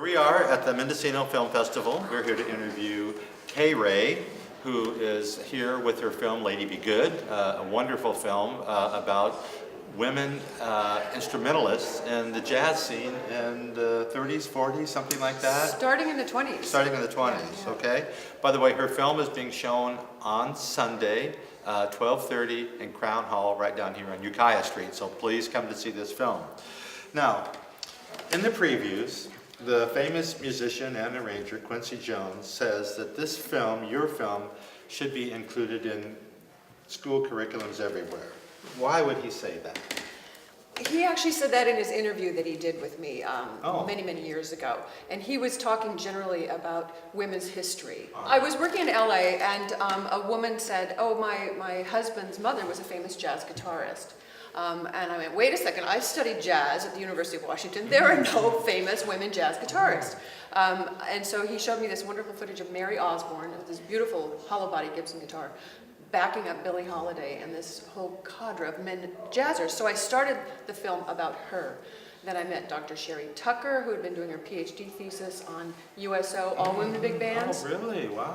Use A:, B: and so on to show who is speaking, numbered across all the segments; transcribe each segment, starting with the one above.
A: Here we are at the Mendocino Film Festival. We're here to interview Kay Ray, who is here with her film Lady Be Good, a wonderful film about women instrumentalists in the jazz scene in the 30s, 40s, something like that?
B: Starting in the 20s.
A: Starting in the 20s,
B: yeah.
A: Okay. By the way, her film is being shown on Sunday, 12:30 in Crown Hall, right down here on Ukiah Street, so please come to see this film. Now, in the previews, the famous musician and arranger Quincy Jones says that this film, your film, should be included in school curriculums everywhere. Why would he say that?
B: He actually said that in his interview that he did with me many, many years ago. And he was talking generally about women's history. I was working in LA and a woman said, oh, my husband's mother was a famous jazz guitarist. And I went, wait a second, I studied jazz at the University of Washington. There are no famous women jazz guitarists. And so he showed me this wonderful footage of Mary Osborne, this beautiful hollow body Gibson guitar, backing up Billie Holiday and this whole cadre of men jazzers. So I started the film about her. Then I met Dr. Sherry Tucker, who had been doing her PhD thesis on USO, all women big bands.
A: Oh, really? Wow.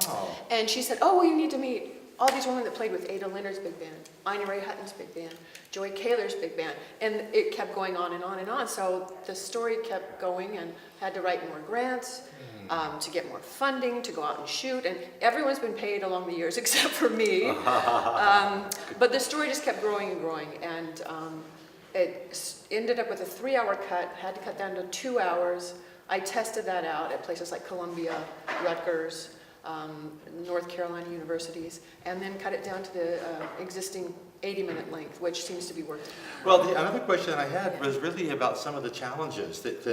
B: And she said, oh, well, you need to meet all these women that played with Ada Leonard's big band, Ina Ray Hutton's big band, Joy Kaler's big band, and it kept going on and on and on. So the story kept going and had to write more grants, to get more funding, to go out and shoot, and everyone's been paid along the years except for me. But the story just kept growing and growing, and it ended up with a 3-hour cut, had to cut down to 2 hours. I tested that out at places like Columbia, Rutgers, North Carolina universities, and then cut it down to the existing 80-minute length, which seems to be working.
A: Well, another question I had was really about some of the challenges that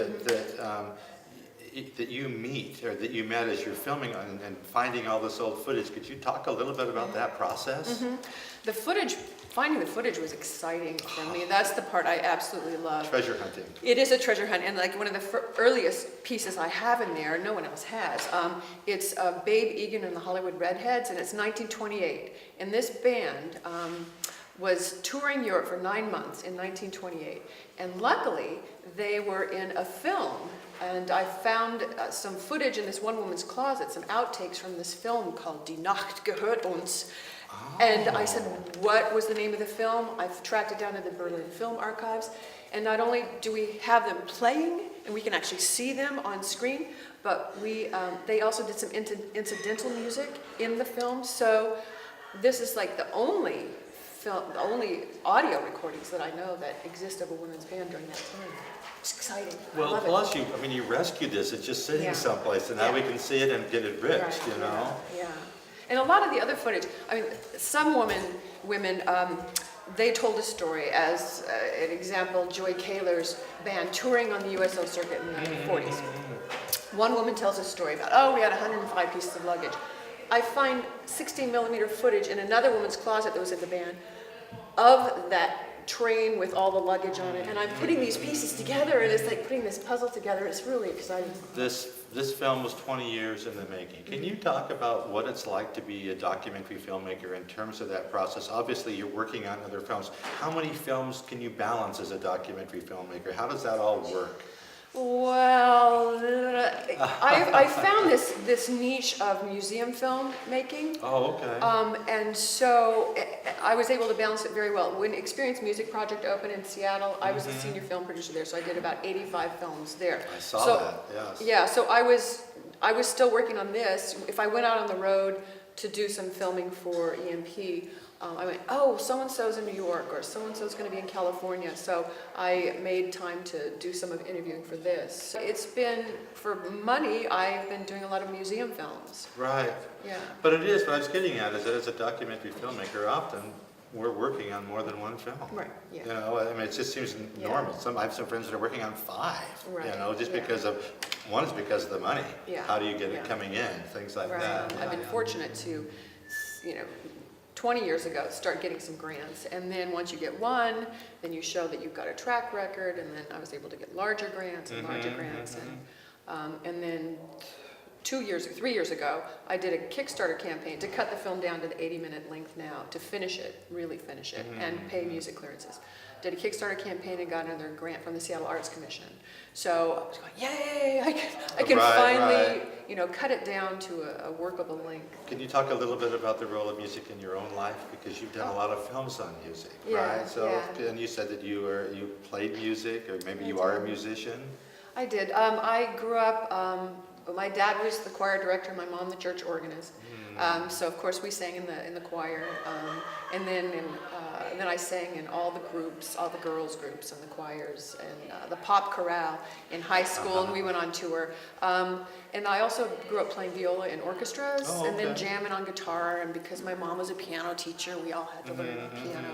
A: you meet, or that you met as you're filming and finding all this old footage. Could you talk a little bit about that process?
B: The footage, finding the footage was exciting for me. That's the part I absolutely love.
A: Treasure hunting.
B: It is a treasure hunt, and like one of the earliest pieces I have in there, no one else has. It's Babe Egan and the Hollywood Redheads, and it's 1928. And this band was touring Europe for 9 months in 1928. And luckily, they were in a film. And I found some footage in this one woman's closet, some outtakes from this film called Die Nacht gehört uns. Oh. And I said, what was the name of the film? I've tracked it down to the Berlin Film Archives. And not only do we have them playing, and we can actually see them on screen, but they also did some incidental music in the film. So this is like the only audio recordings that I know that exist of a women's band during that time. It's exciting.
A: Well, plus you rescued this. It's just sitting someplace, and now we can see it and get it rich,
B: right.
A: you know?
B: Yeah. And a lot of the other footage, I mean, some women, they told a story. As an example, Joy Kaler's band touring on the USO circuit in the 40s. One woman tells a story about, oh, we had 105 pieces of luggage. I find 16mm footage in another woman's closet that was in the band of that train with all the luggage on it, and I'm putting these pieces together, and it's like putting this puzzle together. It's really exciting.
A: This film was 20 years in the making. Can you talk about what it's like to be a documentary filmmaker in terms of that process? Obviously, you're working on other films. How many films can you balance as a documentary filmmaker? How does that all work?
B: Well, I found this niche of museum film making.
A: Oh, okay.
B: And so I was able to balance it very well. When Experience Music Project opened in Seattle, I was the senior film producer there, so I did about 85 films there.
A: I saw that, yes.
B: Yeah, so I was still working on this. If I went out on the road to do some filming for EMP, I went, oh, so-and-so's in New York, or so-and-so's going to be in California. So I made time to do some of interviewing for this. It's been, for money, I've been doing a lot of museum films.
A: Right.
B: Yeah.
A: But it is, what I was getting at is that as a documentary filmmaker, often we're working on more than one film.
B: Right, yeah.
A: You know, I mean, it just seems normal. I have some friends that are working on 5,
B: right.
A: You know, just because of, one is because of the money.
B: Yeah.
A: How do you get it coming in? Things like that.
B: I've been fortunate to, 20 years ago, start getting some grants. And then once you get one, then you show that you've got a track record, and then I was able to get larger grants and larger grants. And then 3 years ago, I did a Kickstarter campaign to cut the film down to the 80-minute length now, to finish it, really finish it, and pay music clearances did a Kickstarter campaign and got another grant from the Seattle Arts Commission. So I was going, yay, I can finally, you know, cut it down to a workable length.
A: Can you talk a little bit about the role of music in your own life? Because you've done a lot of films on music,
B: Yeah,
A: right? So,
B: yeah.
A: and you said that you played music, or maybe you are a musician.
B: I did. I grew up, my dad was the choir director, my mom the church organist. So of course we sang in the choir, and then I sang in all the groups, all the girls groups and the choirs, and the pop chorale in high school, and we went on tour. And I also grew up playing viola in orchestras, and then jamming on guitar. And because my mom was a piano teacher, we all had to learn piano,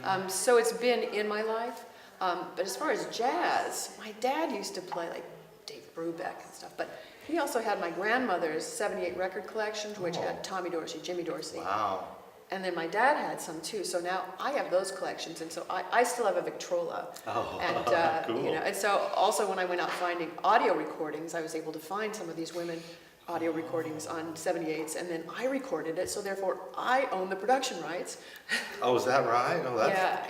B: and so it's been in my life. But as far as jazz, my dad used to play like Dave Brubeck and stuff, but he also had my grandmother's 78 record collections, which had Tommy Dorsey, Jimmy Dorsey.
A: Wow.
B: And then my dad had some too, so now I have those collections, and so I still have a Victrola. And,
A: cool.
B: You know, and so also when I went out finding audio recordings, I was able to find some of these women audio recordings on 78s, and then I recorded it, so therefore I own the production rights.
A: Oh, is that right? Oh, that's
B: Yeah.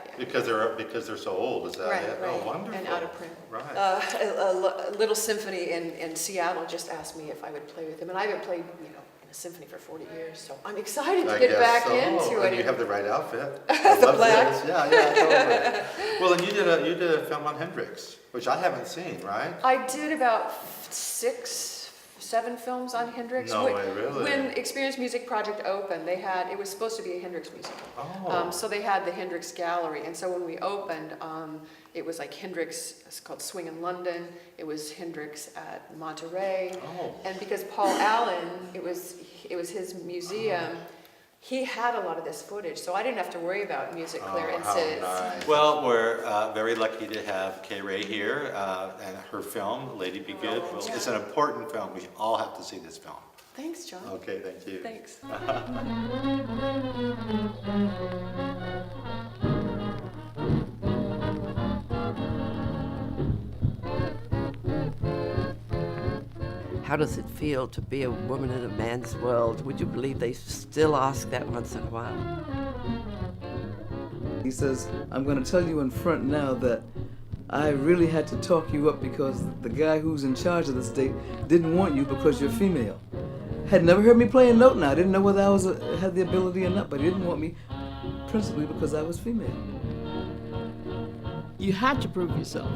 A: because they're so old. Is that it?
B: Right.
A: Oh, wonderful.
B: And out of print.
A: Right.
B: A little symphony in Seattle just asked me if I would play with him, and I haven't played, you know, in a symphony for 40 years, so I'm excited to get back into it.
A: And you have the right outfit. I
B: The
A: love
B: black.
A: this. Yeah, totally. Well, and you did a film on Hendrix, which I haven't seen, right?
B: I did about 7 films on Hendrix.
A: No way, really?
B: When Experience Music Project opened, it was supposed to be a Hendrix musical.
A: Oh.
B: So they had the Hendrix Gallery, and so when we opened, it was like Hendrix, it's called Swing in London, it was Hendrix at Monterey, and because Paul Allen, it was his museum, he had a lot of this footage, so I didn't have to worry about music clearances.
A: Nice. Well, we're very lucky to have Kay Ray here, and her film, Lady Be Good. It's an important film. We all have to see this film.
B: Thanks, John.
A: Okay, thank you.
B: Thanks.
C: How does it feel to be a woman in a man's world? Would you believe they still ask that once in a while?
D: He says, I'm going to tell you in front now that I really had to talk you up because the guy who's in charge of the state didn't want you because you're female. Had never heard me play a note now. Didn't know whether I had the ability or not, but he didn't want me principally because I was female.
E: You had to prove yourself.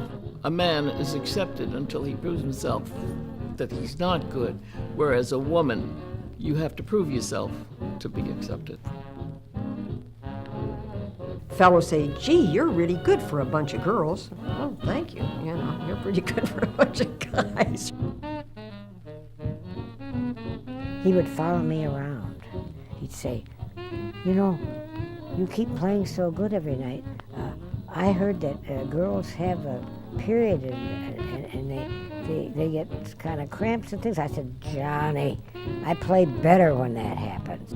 E: A man is accepted until he proves himself that he's not good, whereas a woman, you have to prove yourself to be accepted.
F: Fellows say, gee, you're really good for a bunch of girls. Oh, thank you. You know, you're pretty good for a bunch of guys.
G: He would follow me around. He'd say, you know, you keep playing so good every night. I heard that girls have a period and they get kind of cramps and things. I said, Johnny, I play better when that happens.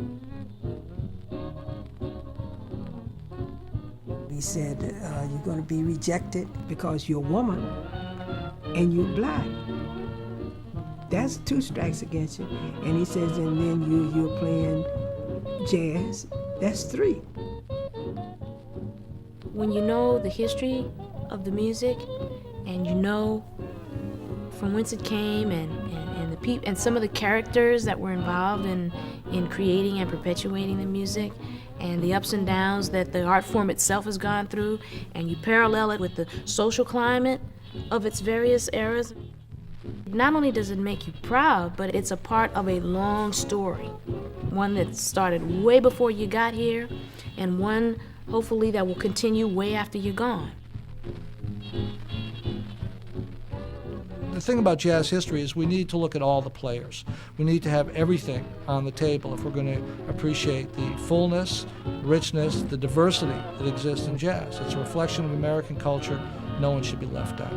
H: He said, you're going to be rejected because you're a woman and you're black. That's 2 strikes against you. And he says, and then you're playing jazz. That's 3.
I: When you know the history of the music and you know from whence it came and the people and some of the characters that were involved in creating and perpetuating the music and the ups and downs that the art form itself has gone through, and you parallel it with the social climate of its various eras, not only does it make you proud, but it's a part of a long story, one that started way before you got here, and one hopefully that will continue way after you're gone.
J: The thing about jazz history is we need to look at all the players. We need to have everything on the table if we're going to appreciate the fullness, richness, the diversity that exists in jazz. It's a reflection of American culture. No one should be left out.